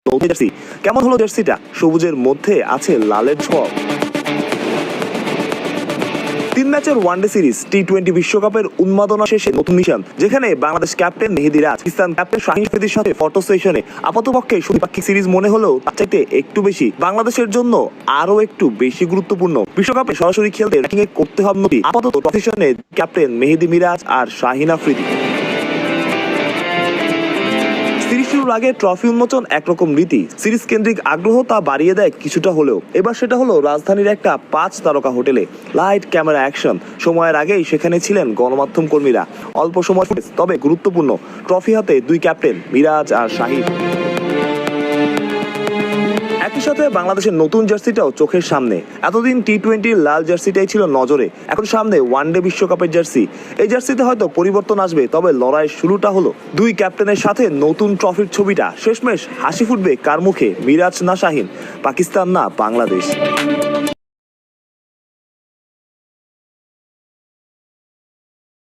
নতুন জার্সি। কেমন হলো জার্সিটা? সবুজের মধ্যে আছে লালের ছোঁয়া। 3 ম্যাচের ওয়ানডে সিরিজ টি-20 বিশ্বকাপের উন্মাদনা শেষে নতুন মিশন, যেখানে বাংলাদেশ ক্যাপ্টেন মেহেদী রাজ, পাকিস্তান ক্যাপ্টেন শাহিন আফ্রিদির সাথে ফটো সেশনে আপাতপক্ষে দ্বিপাক্ষিক সিরিজ মনে হলেও তার চাইতে একটু বেশি বাংলাদেশের জন্য আরো একটু বেশি গুরুত্বপূর্ণ। বিশ্বকাপে সরাসরি খেলতে র্যাঙ্কিং এ করতে হবে নতি। আপাতত সেশনে ক্যাপ্টেন মেহেদী মিরাজ আর শাহিন আফ্রিদি। সিরিজ শুরুর আগে ট্রফি উন্মোচন একরকম রীতি, সিরিজ কেন্দ্রিক আগ্রহ তা বাড়িয়ে দেয় কিছুটা হলেও। এবার সেটা হলো রাজধানীর একটা 5 তারকা হোটেলে। Light, camera, action. সময়ের আগেই সেখানে ছিলেন গণমাধ্যম কর্মীরা। অল্প সময় ফুটেজ, তবে গুরুত্বপূর্ণ। ট্রফি হাতে 2 ক্যাপ্টেন মিরাজ আর শাহিন। একই সাথে বাংলাদেশের নতুন জার্সিটাও চোখের সামনে। এতদিন টি-20 লাল জার্সিটাই ছিল নজরে, এখন সামনে ওয়ানডে বিশ্বকাপের জার্সি। এই জার্সিতে হয়তো পরিবর্তন আসবে, তবে লড়াইয়ের শুরুটা হলো 2 ক্যাপ্টেনের সাথে নতুন ট্রফির ছবিটা। শেষমেশ হাসি ফুটবে কার মুখে? মিরাজ না শাহিন, পাকিস্তান না বাংলাদেশ?